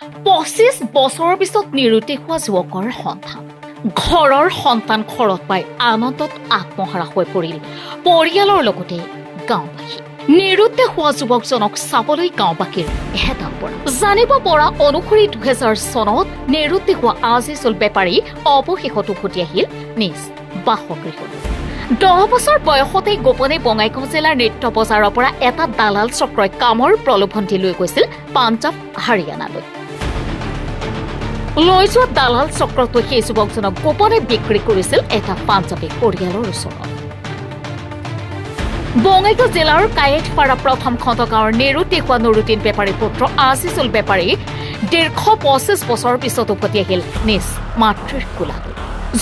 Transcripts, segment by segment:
25 বছৰৰ পিছত নিৰুদ্দেশ হোৱা যুৱকৰ সন্তান ঘৰৰ সন্তান ঘৰত পাই আনন্দত আত্মহাৰা হৈ পৰিল পৰিয়ালৰ লগতে গাঁওবাসী। নিৰুদ্দেশ হোৱা যুৱকজনক চাবলৈ গাঁওবাসীৰ হেতাল পৰা। জানিব পৰা অনুসৰি 2000 চনত নিৰুদ্দেশ হোৱা আজিজুল বেপাৰী অৱশেষত উভতি আহিল নিজ বাসগৃহলৈ। 10 বছৰ বয়সতে গোপনে বঙাইগাঁও জিলাৰ নিত্য বজাৰৰ পৰা এটা দালাল চক্ৰই কামৰ প্ৰলোভন দি লৈ গৈছিল পাঞ্জাৱ হাৰিয়ানালৈ। লৈ যোৱা দালাল চক্ৰটোৱে সেই যুৱকজনক গোপনে বিক্ৰী কৰিছিল এটা পাঞ্জাৱী পৰিয়ালৰ ওচৰত। বঙাইগাঁও জিলাৰ কায়েতপাৰা প্ৰথম খণ্ড গাঁৱৰ নিৰুদ্দেশ হোৱা নুৰুদ্দিন বেপাৰীৰ পুত্ৰ আজিজুল বেপাৰী 25 বছৰৰ পিছত উভতি আহিল নিজ মাতৃৰ কোলালৈ।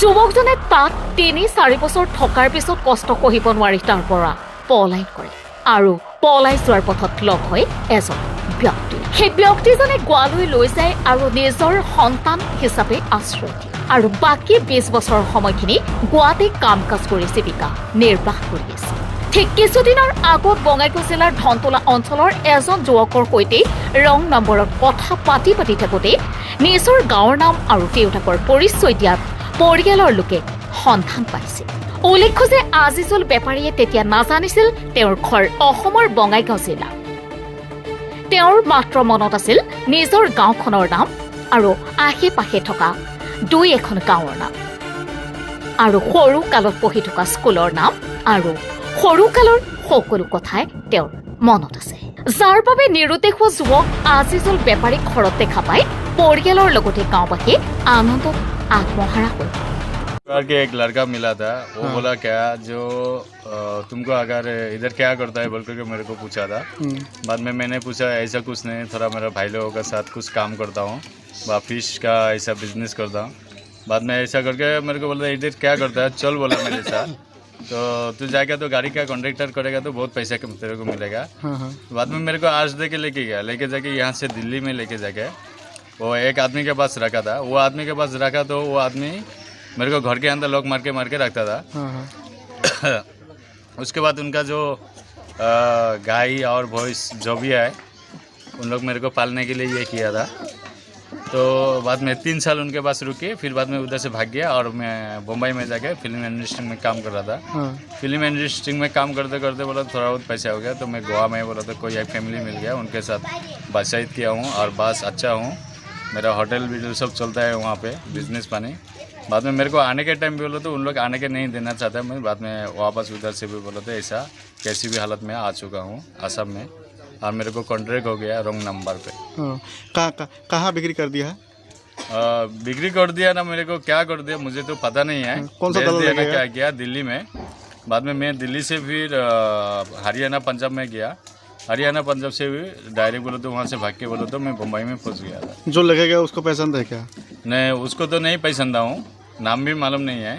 যুৱকজনে তাত 3-4 বছৰ থকাৰ পিছত কষ্ট সহিব নোৱাৰি তাৰ পৰা পলায়ন কৰে আৰু পলাই যোৱাৰ পথত লগ হয় এজন ব্যক্তি। সেই ব্যক্তিজনে গোৱালৈ লৈ যায় আৰু নিজৰ সন্তান হিচাপে আশ্ৰয় দিয়ে আৰু বাকী 20 বছৰৰ সময়খিনি গোৱাতে কাম কাজ কৰি জীৱিকা নিৰ্বাহ কৰি আছে। ঠিক কিছুদিনৰ আগত বঙাইগাঁও জিলাৰ ধনতলা অঞ্চলৰ এজন যুৱকৰ সৈতে ৰং নম্বৰত কথা পাতি থাকোঁতে নিজৰ গাঁৱৰ নাম আৰু দেউতাকৰ পৰিচয় দিয়াত পৰিয়ালৰ লোকে সন্ধান পাইছিল। উল্লেখ্য যে আজিজুল বেপাৰীয়ে তেতিয়া নাজানিছিল তেওঁৰ ঘৰ অসমৰ বঙাইগাঁও জিলা। তেওঁৰ মাত্ৰ মনত আছিল নিজৰ গাঁওখনৰ নাম আৰু আশে পাশে থকা 2-এখন গাঁৱৰ নাম আৰু সৰু কালত পঢ়ি থকা স্কুলৰ নাম আৰু সৰুকালৰ সকলো কথাই তেওঁৰ মনত আছে, যাৰ বাবে নিৰুদ্দেশ হোৱা যুৱক আজিজুল বেপাৰীক ঘৰত দেখা পাই পৰিয়ালৰ লগতে গাঁওবাসীয়ে আনন্দত आत्महरा हो। के एक लड़का मिला था, वो बोला क्या जो तुमको अगर इधर क्या करता है बोल करके मेरे को पूछा था। बाद में मैंने पूछा ऐसा कुछ नहीं, थोड़ा मेरा भाई लोगों का साथ कुछ काम करता हूँ, फिश का ऐसा बिजनेस करता हूँ। बाद में ऐसा करके मेरे को बोला इधर क्या करता है, चल बोला मेरे साथ। तो तू जाएगा तो गाड़ी का कॉन्ट्रैक्टर करेगा तो बहुत पैसा तेरे को मिलेगा। बाद में मेरे को आज दे के लेके गया, लेके जाके यहाँ से दिल्ली में लेके जाके वो एक आदमी के पास रखा था। वो आदमी के पास रखा तो वो आदमी मेरे को घर के अंदर लॉक मार के रखता था। उसके बाद उनका जो गाय और भैंस जो भी है उन लोग मेरे को पालने के लिए ये किया था। तो बाद में 3 साल उनके पास रुके, फिर बाद में उधर से भाग गया और मैं बम्बई में जाके फिल्म इंडस्ट्री में काम कर रहा था। फिल्म इंडस्ट्री में काम करते करते बोला थोड़ा बहुत पैसा हो गया तो मैं गोवा में बोला तो कोई एक फैमिली मिल गया, उनके साथ बातचीत किया हूँ और बस अच्छा हूँ। मेरा होटल वीटल सब चलता है वहाँ पे बिजनेस पानी। बाद में मेरे को आने के टाइम भी बोला तो उन लोग आने के नहीं देना चाहता, मैं बाद में वापस उधर से भी बोला तो ऐसा कैसी भी हालत में आ चुका हूँ असम में और मेरे को कॉन्ट्रैक्ट हो गया रॉन्ग नंबर पे। कहाँ बिक्री कर दिया है? बिक्री कर दिया ना, मेरे को क्या कर दिया मुझे तो पता नहीं है। कौन सा दल दिया क्या किया दिल्ली में। बाद में मैं दिल्ली से फिर हरियाणा पंजाब में गया, हरियाणा पंजाब से भी डायरेक्ट बोलो तो वहाँ से भाग के बोलो तो मैं बम्बई में फंस गया था। जो लेके गया उसको पहचान है क्या? नहीं उसको तो नहीं पहचानता हूँ, नाम भी मालूम नहीं है।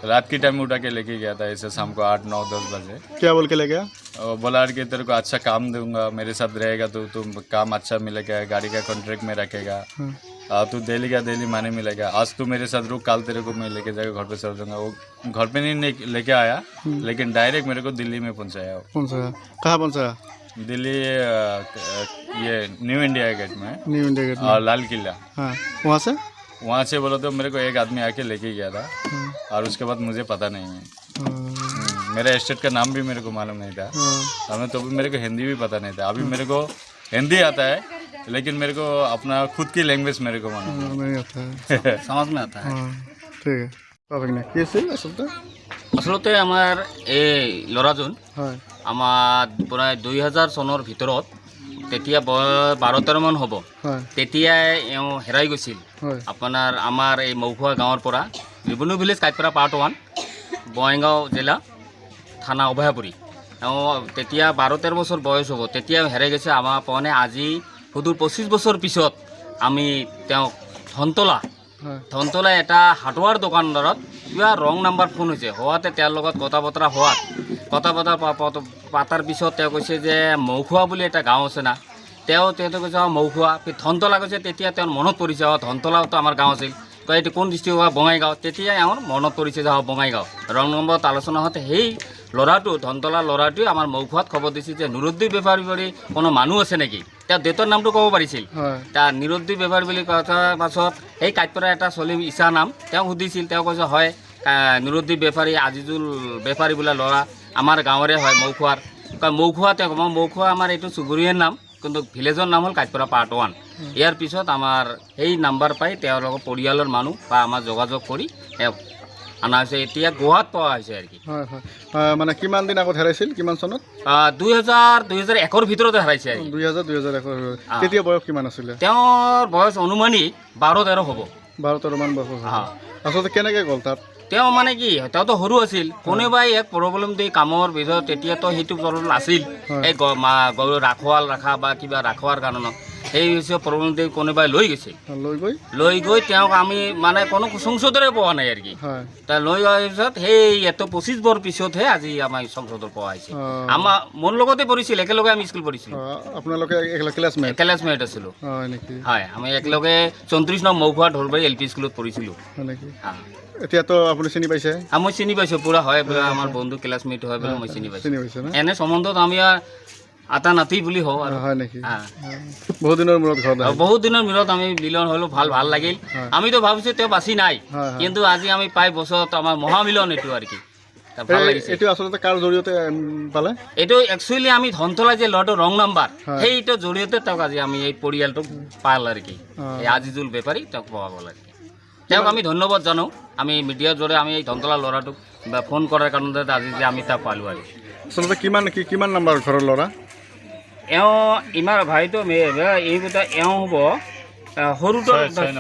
रात की टाइम उठा के लेके गया था ऐसे शाम को 8, 9, 10 बजे। क्या बोल के ले गया? बोला कि तेरे को अच्छा काम दूंगा, मेरे साथ रहेगा तो तुम काम अच्छा मिलेगा, गाड़ी का कॉन्ट्रैक्ट में रखेगा, तू डेली का डेली माने मिलेगा, आज तू मेरे साथ रुक, कल तेरे को मैं लेके जाकर घर पे चल जाऊंगा। वो घर पे नहीं लेके आया लेकिन डायरेक्ट मेरे को दिल्ली में पहुँचाया। कहाँ पहुँचाया? दिल्ली ये न्यू इंडिया गेट में, न्यू इंडिया गेट और लाल किला। हाँ, वहाँ से बोलो तो मेरे को एक आदमी आके लेके गया था और उसके बाद मुझे पता नहीं है। मेरा स्टेट का नाम भी मेरे को मालूम नहीं था, हमें तो भी मेरे को हिंदी भी पता नहीं था। अभी मेरे को हिंदी आता है लेकिन मेरे को अपना खुद की लैंग्वेज मेरे को मालूम नहीं आता है। समझ में आता है। ঠিক আছে আচলতে আমাৰ এই ল'ৰাজন হয় আমাৰ প্ৰায় 2000 চনৰ ভিতৰত তেতিয়া 12-13 মান হ'ব, তেতিয়াই এওঁ হেৰাই গৈছিল আপোনাৰ আমাৰ এই মৌখোৱা গাঁৱৰ পৰা ৰিবনু ভিলেজ কাইতপাৰা পাৰ্ট 1 বঙাইগাঁও জিলা থানা অভয়াপুৰী। এওঁ তেতিয়া 12-13 বছৰ বয়স হ'ব, তেতিয়া হেৰাই গৈছে। আমাৰ পনে আজি সুদূৰ 25 বছৰ পিছত আমি তেওঁক ধনতলা এটা হাৰ্ডৱেৰ দোকানদাৰত কিবা ৰং নাম্বাৰ ফোন হৈছে হোৱাতে তেওঁৰ লগত কথা বতৰা পাতাৰ পিছত তেওঁ কৈছে যে মৌখোৱা বুলি এটা গাঁও আছে না, তেওঁ কৈছে মৌখোৱা, ধনতলা কৈছে। তেতিয়া তেওঁৰ মনত পৰিছে ধনতলাতো আমাৰ গাঁও আছিল, এইটো কোন ডিষ্ট্ৰিক্ট হয় বঙাইগাঁও। তেতিয়াই আমাৰ মনত পৰিছে যে বঙাইগাঁও। ৰং নম্বৰত আলোচনা হওঁতে সেই ল'ৰাটো ধনতলা ল'ৰাটোৱে আমাৰ মৌখোৱাত খবৰ দিছিল যে নুৰুদ্দিন বেপাৰী বুলি কোনো মানুহ আছে নেকি, তেওঁ দেউতাৰ নামটো ক'ব পাৰিছিল। হয় তাৰ নুৰুদ্দিন বেপাৰী বুলি কোৱাৰ পাছত সেই কাইপৰা এটা চলি ইছা নাম তেওঁ সুধিছিল, তেওঁ কৈছে হয় নুৰুদ্দিন বেপাৰী আজিজুল বেপাৰী বোলা ল'ৰা আমাৰ গাঁৱৰে হয় মৌখোৱাৰ। মৌখোৱা তেওঁ মৌখোৱা আমাৰ এইটো চুবুৰীয়াৰ নাম, কিন্তু ভিলেজৰ নাম হ'ল কাইপৰা পাৰ্ট 1। ইয়াৰ পিছত আমাৰ সেই নাম্বাৰ পাই তেওঁলোকৰ পৰিয়ালৰ মানুহ বা আমাৰ যোগাযোগ কৰি তেওঁক অনা হৈছে, এতিয়া গোৱাত পোৱা হৈছে আৰু কি। হয় হয় মানে কিমান দিন আগত হেৰাইছিল, কিমান চনত? 2001ৰ ভিতৰতে হেৰাইছে আৰু 2001 তেতিয়া বয়স কিমান আছিলে? তেওঁৰ বয়স অনুমানিক 12-13 হ'ব। 12-13 মান বছৰ হ'ল। আচলতে কেনেকৈ গ'ল তাত? তেওঁ মানে কি তেওঁতো সৰু আছিল, কোনোবাই এক প্ৰব্লেম দি কামৰ ভিতৰত তেতিয়াতো সেইটো প্ৰব্লেম আছিল, এই গৰু ৰাখোৱাল ৰখা বা কিবা ৰাখোৱাৰ কাৰণত সেই হৈছে প্ৰব্লেম দি কোনোবাই লৈ গৈছে, লৈ গৈ তেওঁক আমি মানে কোনো সংসদৰে পোৱা নাই আৰু কি। লৈ যোৱাৰ পিছত সেই 25 বছৰ পিছতহে আজি আমাৰ সংসদৰ পোৱা হৈছে। আমাৰ মোৰ লগতে পঢ়িছিল, একেলগে আমি স্কুল পঢ়িছিলোঁ। আপোনালোকে ক্লাছমেট আছিলোঁ। হয়, আমি একেলগে 34 নং মৌখোৱা ঢোলবাৰী LP স্কুলত পঢ়িছিলোঁ। এতিয়াতো আপুনি চিনি পাইছে? মই চিনি পাইছোঁ পুৰা, হয় বোলে আমাৰ বন্ধু ক্লাছমেট হয় বোলে মই চিনি পাইছোঁ। এনে সম্বন্ধত আমি আটা নাতি বুলি হওঁ আৰু। হয় নেকি? বহুত দিনৰ মূৰত ঘৰত বহুত দিনৰ মূৰত আমি মিলন হ'লো, ভাল লাগিল। আমিতো ভাবিছোঁ তেওঁ বাচি নাই, কিন্তু আজি আমি পাই বছৰত আমাৰ মহামিলন এইটো আৰু কি ভাল লাগিছে। এইটো আচলতে কাৰ জৰিয়তে পালে? এইটো একচুৱেলি আমি ধনতলা যে ল'ৰাটো ৰং নাম্বাৰ সেইটোৰ জৰিয়তে তেওঁক আজি আমি এই পৰিয়ালটোক পাল আৰু কি, এই আজিজুল বেপাৰী তেওঁক পোৱাব লাগে। তেওঁক আমি ধন্যবাদ জানো, আমি মিডিয়াৰ জৰিয়তে আমি এই ধনতলা ল'ৰাটোক ফোন কৰাৰ কাৰণে আজি যে আমি তাক পালোঁ আৰু। আচলতে কিমান নাম্বাৰ ঘৰৰ ল'ৰা? এওঁ ইমান ভাইটো এইকেইটা এওঁ হ'ব সৰুটো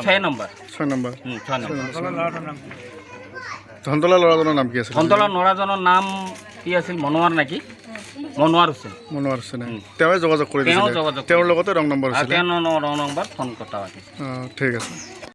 6 নম্বৰ। ধনতলা ল'ৰাজনৰ নাম কি আছিল? ধনতলা ল'ৰাজনৰ নাম কি আছিল, মনোৱাৰ নেকি, মনোৱাৰ হোসেন। তেওঁৱে যোগাযোগ কৰি দিছিল, তেওঁৰ লগতে ৰং নম্বৰ আছিল। তেওঁ ৰং নম্বৰ ফোন কথা ঠিক আছে।